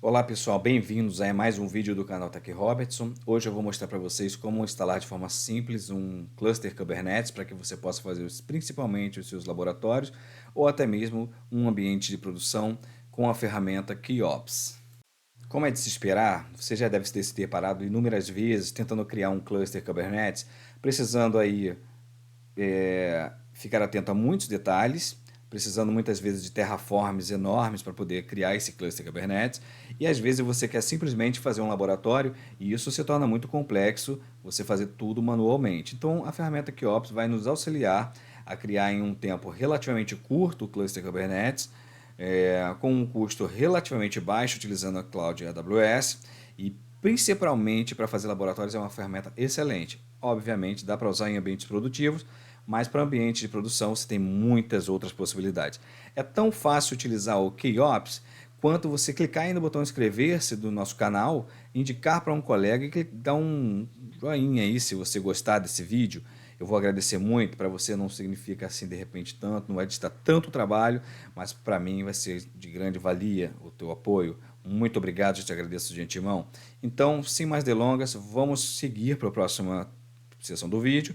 Olá pessoal, bem-vindos a mais um vídeo do canal Tech Robertson. Hoje eu vou mostrar para vocês como instalar de forma simples um cluster Kubernetes para que você possa fazer principalmente os seus laboratórios ou até mesmo um ambiente de produção com a ferramenta KeyOps. Como é de se esperar, você já deve ter se deparado inúmeras vezes tentando criar um cluster Kubernetes, precisando aí ficar atento a muitos detalhes, precisando muitas vezes de terraforms enormes para poder criar esse cluster Kubernetes, e às vezes você quer simplesmente fazer um laboratório e isso se torna muito complexo, você fazer tudo manualmente. Então a ferramenta KeyOps vai nos auxiliar a criar em um tempo relativamente curto o cluster Kubernetes, com um custo relativamente baixo utilizando a cloud AWS e principalmente para fazer laboratórios é uma ferramenta excelente. Obviamente dá para usar em ambientes produtivos, mas para ambiente de produção você tem muitas outras possibilidades. É tão fácil utilizar o KeyOps quanto você clicar aí no botão inscrever-se do nosso canal, indicar para um colega e dar um joinha aí se você gostar desse vídeo. Eu vou agradecer muito, para você não significa assim de repente tanto, não vai te dar tanto trabalho, mas para mim vai ser de grande valia o teu apoio. Muito obrigado, eu te agradeço de antemão. Então, sem mais delongas, vamos seguir para a próxima sessão do vídeo,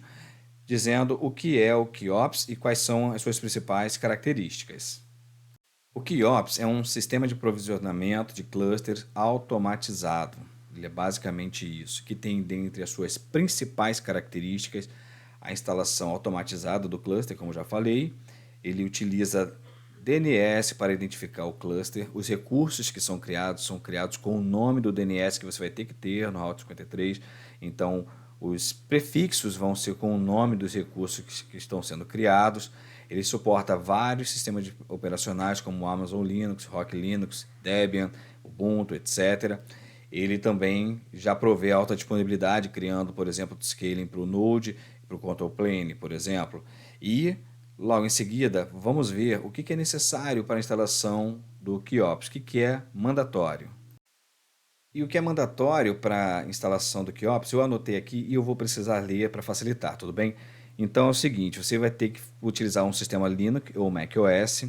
dizendo o que é o KeyOps e quais são as suas principais características. O KeyOps é um sistema de provisionamento de clusters automatizado. Ele é basicamente isso, que tem dentre as suas principais características a instalação automatizada do cluster, como já falei. Ele utiliza DNS para identificar o cluster. Os recursos que são criados com o nome do DNS que você vai ter que ter no Route 53. Então, os prefixos vão ser com o nome dos recursos que estão sendo criados. Ele suporta vários sistemas operacionais como Amazon Linux, Rock Linux, Debian, Ubuntu, etc. Ele também já provê alta disponibilidade, criando, por exemplo, scaling para o Node e para o Control Plane, por exemplo. E, logo em seguida, vamos ver o que é necessário para a instalação do KeyOps, o que é mandatório. E o que é mandatório para a instalação do KeyOps, eu anotei aqui e eu vou precisar ler para facilitar, tudo bem? Então é o seguinte, você vai ter que utilizar um sistema Linux ou macOS,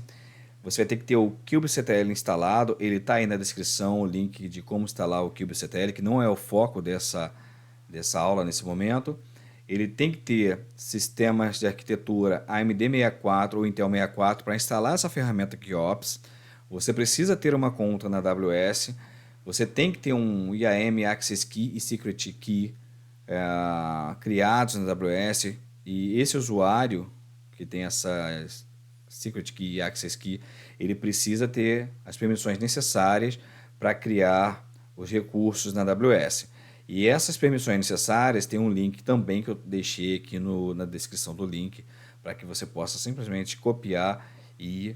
você vai ter que ter o kubectl instalado, ele está aí na descrição, o link de como instalar o kubectl, que não é o foco dessa aula nesse momento. Ele tem que ter sistemas de arquitetura AMD 64 ou Intel 64 para instalar essa ferramenta KeyOps. Você precisa ter uma conta na AWS, você tem que ter um IAM Access Key e Secret Key criados na AWS, e esse usuário que tem essa Secret Key e Access Key, ele precisa ter as permissões necessárias para criar os recursos na AWS. E essas permissões necessárias tem um link também que eu deixei aqui na descrição do link, para que você possa simplesmente copiar e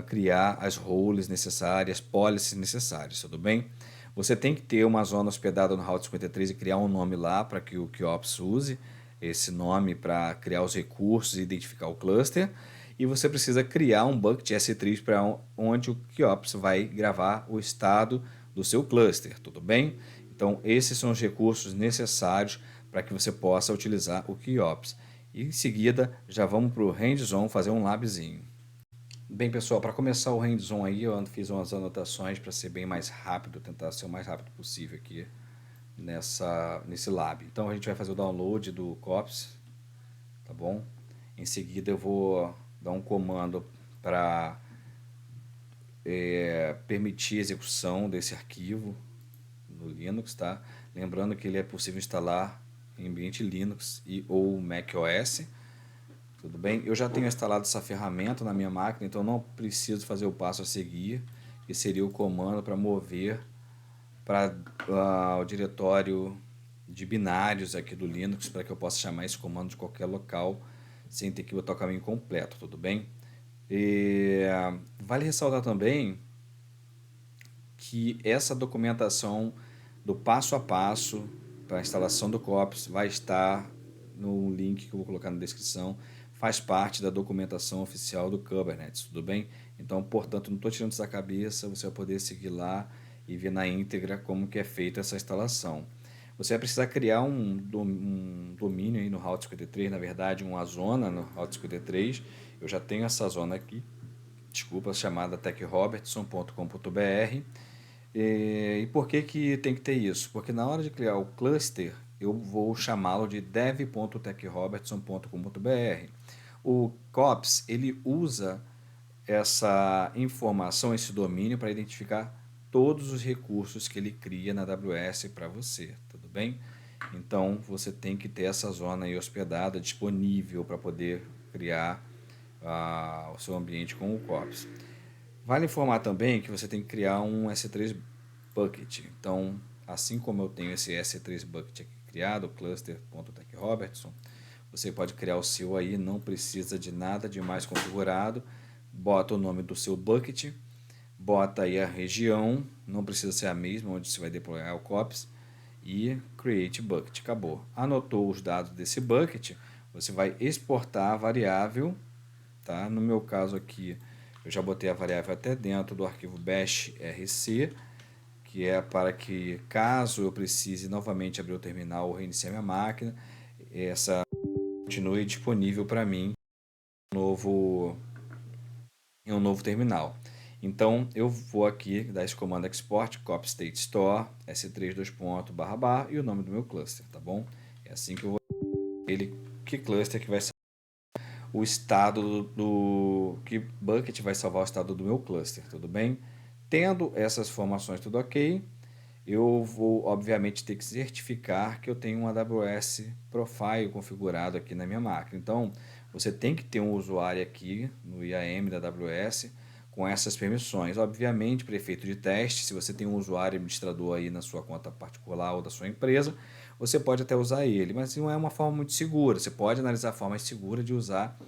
criar as roles necessárias, policies necessárias, tudo bem? Você tem que ter uma zona hospedada no Route 53 e criar um nome lá para que o KeyOps use esse nome para criar os recursos e identificar o cluster. E você precisa criar um bucket S3 para onde o KeyOps vai gravar o estado do seu cluster, tudo bem? Então, esses são os recursos necessários para que você possa utilizar o KeyOps. E em seguida, já vamos para o hands-on fazer um labzinho. Bem, pessoal, para começar o hands-on aí, eu fiz umas anotações para ser bem mais rápido, tentar ser o mais rápido possível aqui nesse lab. Então, a gente vai fazer o download do KeyOps, tá bom? Em seguida, eu vou dar um comando para permitir a execução desse arquivo no Linux, tá? Lembrando que ele é possível instalar em ambiente Linux ou macOS. Tudo bem? Eu já tenho instalado essa ferramenta na minha máquina, então não preciso fazer o passo a seguir, que seria o comando para mover para o diretório de binários aqui do Linux, para que eu possa chamar esse comando de qualquer local, sem ter que botar o caminho completo, tudo bem? Vale ressaltar também que essa documentação do passo a passo para a instalação do KeyOps vai estar no link que eu vou colocar na descrição, faz parte da documentação oficial do Kubernetes, tudo bem? Então, portanto, não estou tirando isso da cabeça, você vai poder seguir lá e ver na íntegra como que é feita essa instalação. Você vai precisar criar um domínio aí no Route 53, na verdade uma zona no Route 53, eu já tenho essa zona aqui, desculpa, chamada techrobertson.com.br. E por que que tem que ter isso? Porque na hora de criar o cluster, eu vou chamá-lo de dev.techrobertson.com.br. O COPS, ele usa essa informação, esse domínio, para identificar todos os recursos que ele cria na AWS para você, tudo bem? Então, você tem que ter essa zona aí hospedada, disponível para poder criar o seu ambiente com o COPS. Vale informar também que você tem que criar um S3 Bucket. Então, assim como eu tenho esse S3 Bucket aqui criado, cluster.techrobertson, você pode criar o seu aí, não precisa de nada de mais configurado. Bota o nome do seu bucket, bota aí a região, não precisa ser a mesma onde você vai deployar o COPS, e create bucket, acabou. Anotou os dados desse bucket, você vai exportar a variável, tá? No meu caso aqui, eu já botei a variável até dentro do arquivo bash rc, que é para que, caso eu precise novamente abrir o terminal ou reiniciar minha máquina, essa continue disponível para mim novo, em um novo terminal. Então, eu vou aqui dar esse comando export, copy state store, s3 dois pontos, barra, barra, e o nome do meu cluster, tá bom? É assim que eu vou ele, que cluster que vai salvar o estado que bucket vai salvar o estado do meu cluster, tudo bem? Tendo essas informações tudo ok, eu vou obviamente ter que certificar que eu tenho um AWS Profile configurado aqui na minha máquina. Então, você tem que ter um usuário aqui no IAM da AWS com essas permissões. Obviamente, para efeito de teste, se você tem um usuário administrador aí na sua conta particular ou da sua empresa, você pode até usar ele, mas não é uma forma muito segura. Você pode analisar formas seguras de usar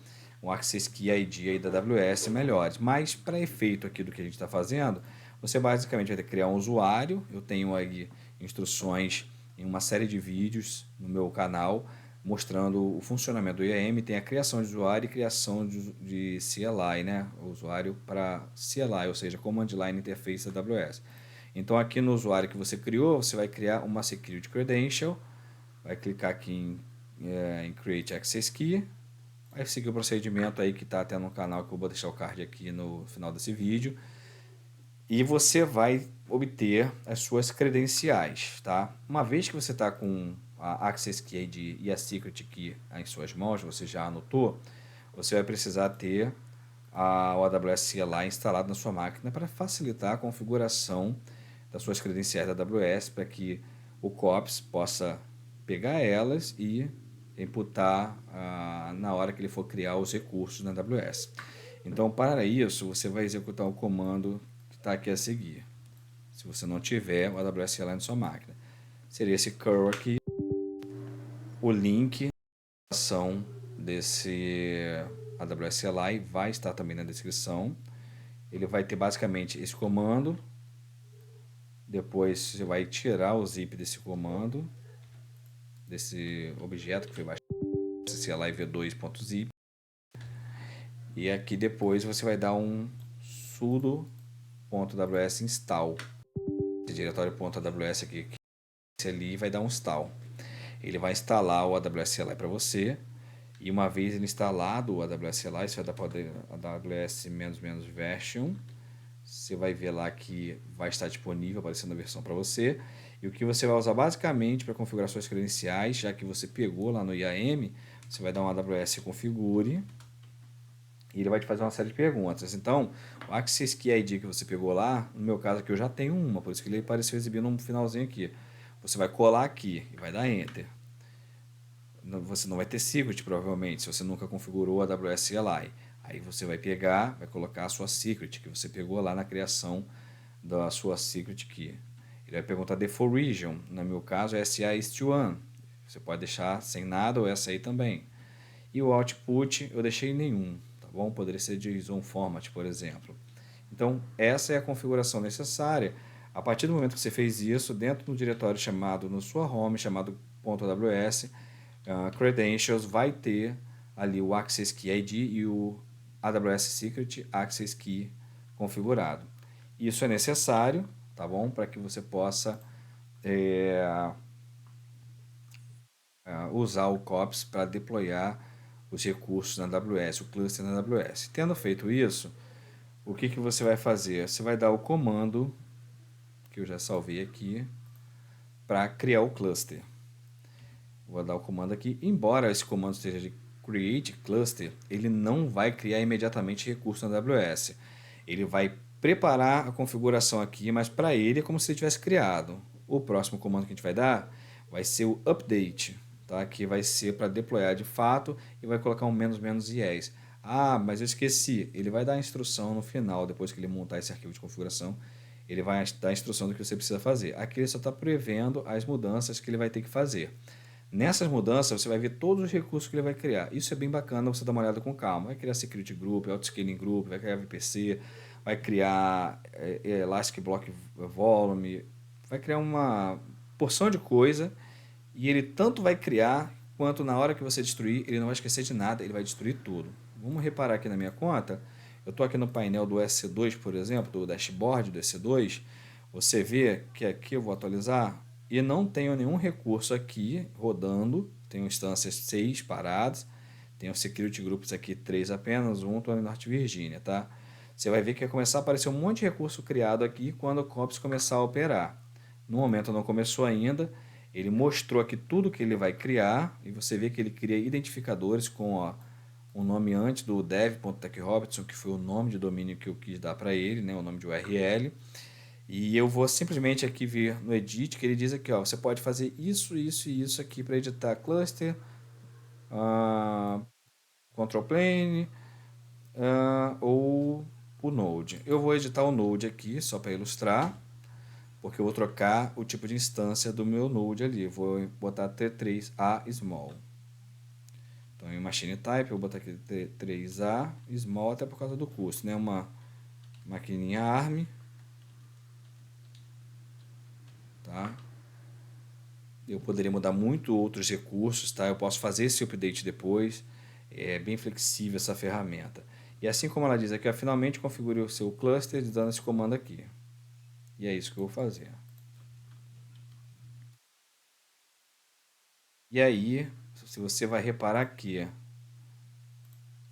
um Access Key ID aí da AWS melhores. Mas para efeito aqui do que a gente está fazendo, você basicamente vai ter que criar um usuário. Eu tenho aí instruções em uma série de vídeos no meu canal mostrando o funcionamento do IAM. Tem a criação de usuário e criação de CLI, né? O usuário para CLI, ou seja, Command Line Interface da AWS. Então aqui no usuário que você criou, você vai criar uma Security Credential, vai clicar aqui em Create Access Key, vai seguir o procedimento aí que está até no canal, que eu vou deixar o card aqui no final desse vídeo. E você vai obter as suas credenciais, tá? Uma vez que você está com a Access Key ID e a Secret Key em suas mãos, você já anotou, você vai precisar ter o AWS CLI instalado na sua máquina para facilitar a configuração das suas credenciais da AWS, para que o COPS possa pegar elas e imputar na hora que ele for criar os recursos na AWS. Então, para isso, você vai executar o comando que está aqui a seguir. Se você não tiver o AWS CLI na sua máquina, seria esse curl aqui, o link da ação desse AWS CLI vai estar também na descrição. Ele vai ter basicamente esse comando. Depois você vai tirar o zip desse comando, desse objeto que foi baixado, CLI v2.zip. E aqui depois você vai dar um sudo.ws install. Esse diretório .ws aqui, esse ali vai dar um install. Ele vai instalar o AWS CLI para você. E uma vez ele instalado o AWS CLI, você vai dar para AWS --version. Você vai ver lá que vai estar disponível, aparecendo a versão para você. E o que você vai usar basicamente para configurar suas credenciais, já que você pegou lá no IAM, você vai dar um AWS configure e ele vai te fazer uma série de perguntas. Então, o Access Key ID que você pegou lá, no meu caso aqui eu já tenho uma, por isso que ele apareceu exibindo um finalzinho aqui. Você vai colar aqui e vai dar Enter. Você não vai ter secret provavelmente, se você nunca configurou a AWS CLI. Aí você vai pegar, vai colocar a sua secret que você pegou lá na criação da sua secret key. Ele vai perguntar default region, no meu caso é SA East 1. Você pode deixar sem nada ou essa aí também. E o output eu deixei nenhum, tá bom? Poderia ser de zone format, por exemplo. Então, essa é a configuração necessária. A partir do momento que você fez isso, dentro do diretório chamado no sua home, chamado .ws, credentials, vai ter ali o Access Key ID e o AWS Secret Access Key configurado. Isso é necessário, tá bom? Para que você possa usar o COPS para deployar os recursos na AWS, o cluster na AWS. Tendo feito isso, o que você vai fazer? Você vai dar o comando que eu já salvei aqui para criar o cluster. Vou dar o comando aqui. Embora esse comando esteja de create cluster, ele não vai criar imediatamente recurso na AWS. Ele vai preparar a configuração aqui, mas para ele é como se ele tivesse criado. O próximo comando que a gente vai dar vai ser o update, tá? Que vai ser para deployar de fato e vai colocar um menos IES. Ah, mas eu esqueci. Ele vai dar a instrução no final, depois que ele montar esse arquivo de configuração, ele vai dar a instrução do que você precisa fazer. Aqui ele só está prevendo as mudanças que ele vai ter que fazer. Nessas mudanças, você vai ver todos os recursos que ele vai criar. Isso é bem bacana, você dá uma olhada com calma. Vai criar Security Group, Autoscaling Group, vai criar VPC, vai criar Elastic Block Volume, vai criar uma porção de coisa e ele tanto vai criar, quanto na hora que você destruir, ele não vai esquecer de nada, ele vai destruir tudo. Vamos reparar aqui na minha conta, eu estou aqui no painel do EC2, por exemplo, do dashboard do EC2, você vê que aqui eu vou atualizar e não tenho nenhum recurso aqui rodando, tenho instâncias 6 paradas, tenho Security Groups aqui 3 apenas, um estou em Norte Virgínia, tá? Você vai ver que vai começar a aparecer um monte de recurso criado aqui quando o COPS começar a operar. No momento não começou ainda, ele mostrou aqui tudo que ele vai criar e você vê que ele cria identificadores com o nome antes do dev.techrobertson, que foi o nome de domínio que eu quis dar para ele, né, o nome de URL. E eu vou simplesmente aqui ver no edit que ele diz aqui, ó, você pode fazer isso, isso e isso aqui para editar cluster, control plane ou o node. Eu vou editar o node aqui só para ilustrar, porque eu vou trocar o tipo de instância do meu node ali. Vou botar T3A small. Então em machine type eu vou botar aqui T3A small, até por causa do custo, né? Uma maquininha ARM, tá? Eu poderia mudar muito outros recursos, tá? Eu posso fazer esse update depois. É bem flexível essa ferramenta. E assim como ela diz aqui, ó, finalmente configure o seu cluster dando esse comando aqui. E é isso que eu vou fazer. E aí, se você vai reparar aqui,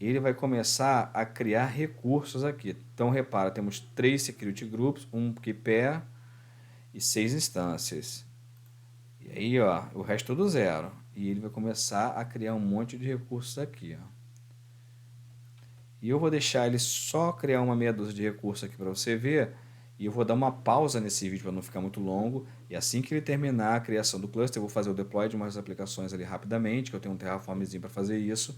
ele vai começar a criar recursos aqui. Então, repara, temos 3 Security Groups, um Keypair e 6 instâncias. E aí, ó, o resto do zero. E ele vai começar a criar um monte de recursos aqui, ó. E eu vou deixar ele só criar uma meia dúzia de recursos aqui para você ver. E eu vou dar uma pausa nesse vídeo para não ficar muito longo. E assim que ele terminar a criação do cluster, eu vou fazer o deploy de umas aplicações ali rapidamente, que eu tenho um Terraformzinho para fazer isso.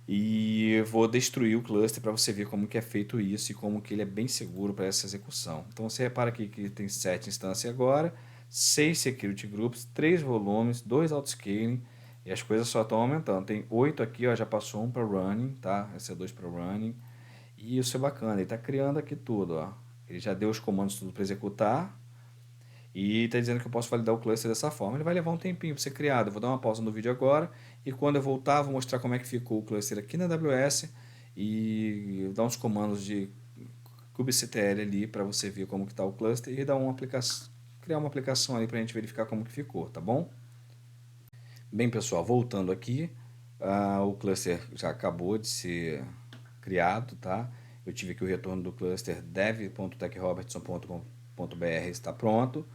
E vou destruir o cluster para você ver como que é feito isso e como que ele é bem seguro para essa execução. Então você repara aqui que tem 7 instâncias agora, 6 security groups, 3 volumes, 2 autoscaling e as coisas só estão aumentando. Tem 8 aqui, ó, já passou um para running, tá? Esse é 2 para running. E isso é bacana, ele está criando aqui tudo, ó. Ele já deu os comandos tudo para executar. E está dizendo que eu posso validar o cluster dessa forma. Ele vai levar um tempinho para ser criado. Eu vou dar uma pausa no vídeo agora. E quando eu voltar, vou mostrar como é que ficou o cluster aqui na AWS. E dar uns comandos de kubectl ali para você ver como está o cluster. E dar uma aplicação, criar uma aplicação ali para a gente verificar como que ficou, tá bom? Bem, pessoal, voltando aqui. O cluster já acabou de ser criado, tá? Eu tive aqui o retorno do cluster dev.techrobertson.com.br está pronto.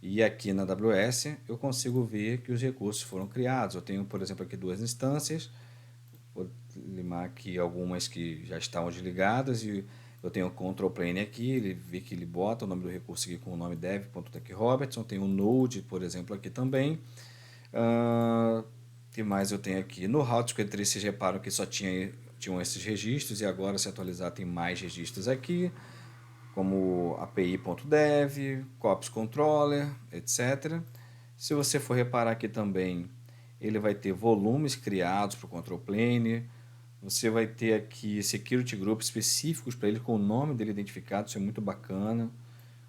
E aqui na AWS eu consigo ver que os recursos foram criados. Eu tenho, por exemplo, aqui 2 instâncias. Vou limar aqui algumas que já estavam desligadas. E eu tenho o control plane aqui. Ele vê que ele bota o nome do recurso aqui com o nome dev.techrobertson. Tem o node, por exemplo, aqui também. O que mais eu tenho aqui? No Route 53 vocês reparam que só tinham esses registros. E agora, se atualizar, tem mais registros aqui, como api.dev, COPS Controller, etc. Se você for reparar aqui também, ele vai ter volumes criados para o Control Plane. Você vai ter aqui Security Groups específicos para ele, com o nome dele identificado. Isso é muito bacana,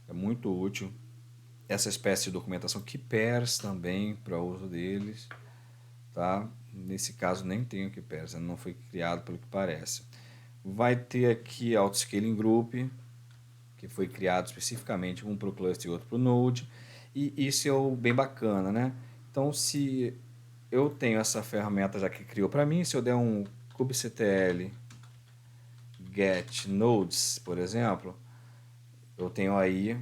é muito útil. Essa espécie de documentação, Keypairs também, para uso deles. Tá? Nesse caso nem tem o Keypairs, não foi criado pelo que parece. Vai ter aqui Autoscaling Group, que foi criado especificamente um para o cluster e outro para o node, e isso é o bem bacana, né? Então, se eu tenho essa ferramenta já que criou para mim, se eu der um kubectl get nodes, por exemplo, eu tenho aí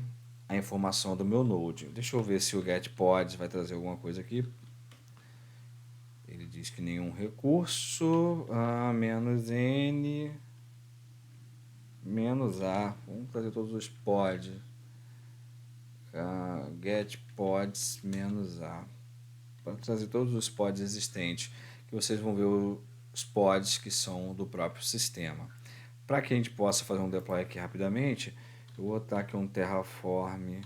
a informação do meu Node. Deixa eu ver se o getPods vai trazer alguma coisa aqui. Ele diz que nenhum recurso, menos N, menos A. Vamos trazer todos os pods. GetPods menos A. Para trazer todos os pods existentes, que vocês vão ver os pods que são do próprio sistema. Para que a gente possa fazer um deploy aqui rapidamente, eu vou botar aqui um Terraform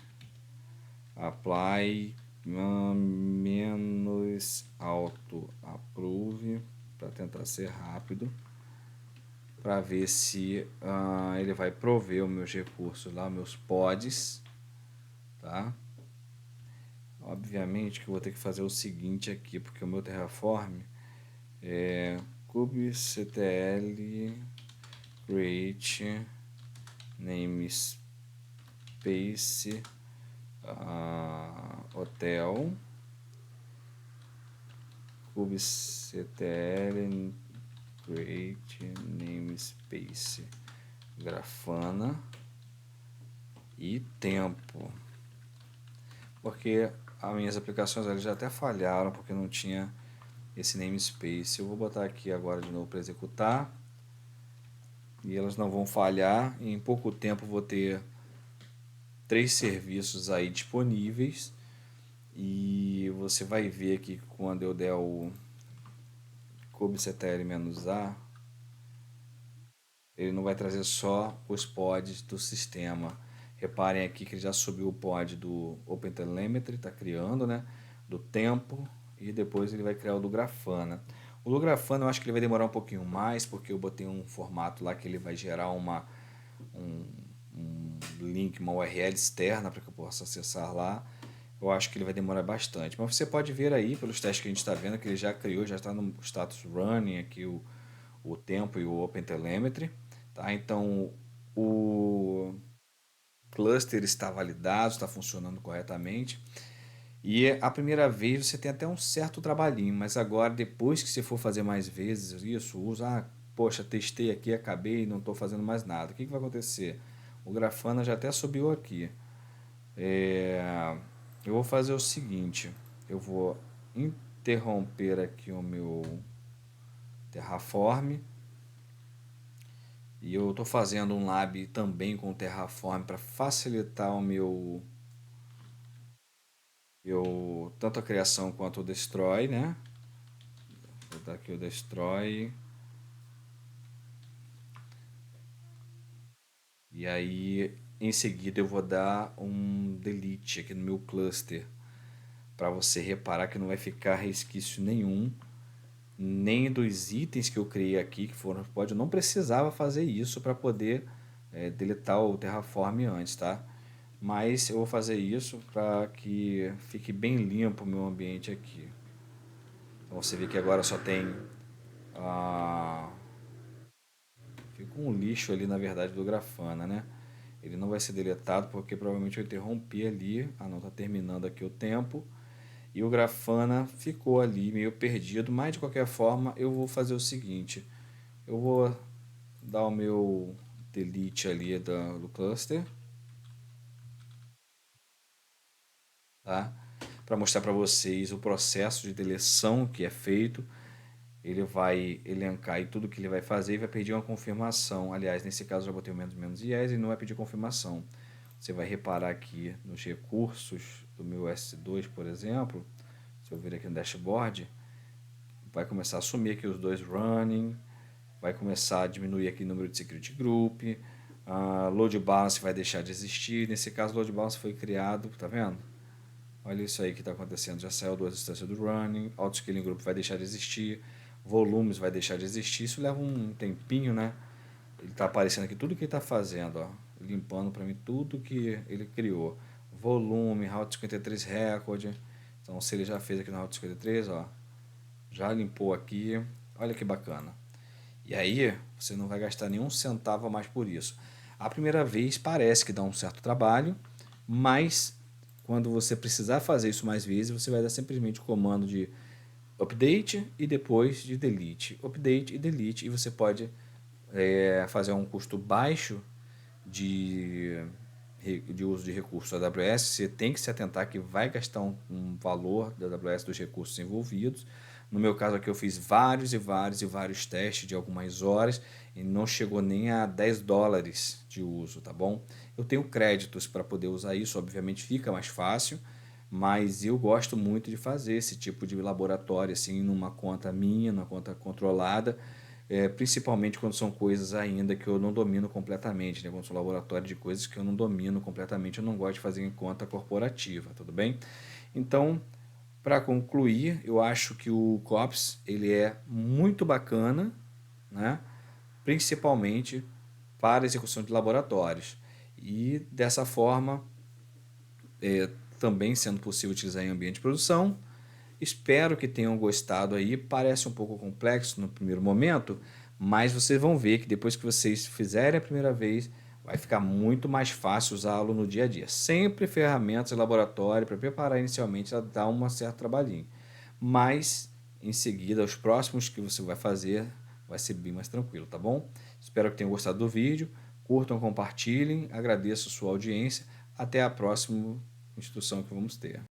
apply menos auto approve para tentar ser rápido, para ver se ele vai prover os meus recursos lá, meus pods, tá? Obviamente que eu vou ter que fazer o seguinte aqui, porque o meu Terraform é kubectl create namespace hotel kubectl create namespace grafana e tempo, porque as minhas aplicações elas já até falharam porque não tinha esse namespace. Eu vou botar aqui agora de novo para executar e elas não vão falhar. Em pouco tempo vou ter 3 serviços aí disponíveis e você vai ver que quando eu der o kubectl-a, ele não vai trazer só os pods do sistema. Reparem aqui que ele já subiu o pod do OpenTelemetry, está criando, né? Do tempo, e depois ele vai criar o do Grafana. O do Grafana eu acho que ele vai demorar um pouquinho mais, porque eu botei um formato lá que ele vai gerar um link, uma URL externa para que eu possa acessar lá. Eu acho que ele vai demorar bastante. Mas você pode ver aí, pelos testes que a gente está vendo, que ele já criou, já está no status running aqui o tempo e o OpenTelemetry. Tá? Então, o cluster está validado, está funcionando corretamente. E a primeira vez você tem até um certo trabalhinho, mas agora, depois que você for fazer mais vezes isso, usa, poxa, testei aqui, acabei, não estou fazendo mais nada. O que vai acontecer? O Grafana já até subiu aqui. Eu vou fazer o seguinte, eu vou interromper aqui o meu Terraform. E eu estou fazendo um lab também com o Terraform para facilitar o meu tanto a criação quanto o destroy, né? Vou dar aqui o destroy. E aí em seguida eu vou dar um delete aqui no meu cluster para você reparar que não vai ficar resquício nenhum, nem dos itens que eu criei aqui, que foram pod. Eu não precisava fazer isso para poder deletar o Terraform antes, tá? Mas eu vou fazer isso para que fique bem limpo o meu ambiente aqui. Então você vê que agora só tem fica um lixo ali na verdade do Grafana, né? Ele não vai ser deletado porque provavelmente eu interrompi ali. Não, está terminando aqui o tempo. E o Grafana ficou ali meio perdido, mas de qualquer forma eu vou fazer o seguinte. Eu vou dar o meu delete ali do cluster, tá? Para mostrar para vocês o processo de deleção que é feito. Ele vai elencar aí tudo que ele vai fazer e vai pedir uma confirmação. Aliás, nesse caso eu já botei o menos IES e não vai pedir confirmação. Você vai reparar aqui nos recursos do meu S2, por exemplo. Se eu vir aqui no dashboard, vai começar a sumir aqui os dois running, vai começar a diminuir aqui o número de security group, load balance vai deixar de existir. Nesse caso, o load balance foi criado, tá vendo? Olha isso aí que está acontecendo, já saiu duas instâncias do running, auto scaling group vai deixar de existir, volumes vai deixar de existir. Isso leva um tempinho, né? Ele está aparecendo aqui tudo que ele está fazendo, ó, limpando para mim tudo que ele criou. Volume, Route 53 Record. Então, se ele já fez aqui no Route 53, ó, já limpou aqui. Olha que bacana. E aí, você não vai gastar nenhum centavo a mais por isso. A primeira vez parece que dá um certo trabalho, mas quando você precisar fazer isso mais vezes, você vai dar simplesmente o comando de update e depois de delete. Update e delete, e você pode fazer um custo baixo de de uso de recursos da AWS, você tem que se atentar que vai gastar um valor da AWS dos recursos envolvidos. No meu caso aqui eu fiz vários e vários e vários testes de algumas horas e não chegou nem a $10 de uso, tá bom? Eu tenho créditos para poder usar isso, obviamente fica mais fácil, mas eu gosto muito de fazer esse tipo de laboratório assim numa conta minha, numa conta controlada, principalmente quando são coisas ainda que eu não domino completamente, né? Quando são laboratório de coisas que eu não domino completamente, eu não gosto de fazer em conta corporativa, tudo bem? Então, para concluir, eu acho que o COPS ele é muito bacana, né? Principalmente para execução de laboratórios. E dessa forma, também sendo possível utilizar em ambiente de produção. Espero que tenham gostado aí. Parece um pouco complexo no primeiro momento, mas vocês vão ver que depois que vocês fizerem a primeira vez, vai ficar muito mais fácil usá-lo no dia a dia. Sempre ferramentas de laboratório para preparar inicialmente dá um certo trabalhinho, mas em seguida, os próximos que você vai fazer, vai ser bem mais tranquilo, tá bom? Espero que tenham gostado do vídeo. Curtam, compartilhem. Agradeço a sua audiência. Até a próxima instrução que vamos ter.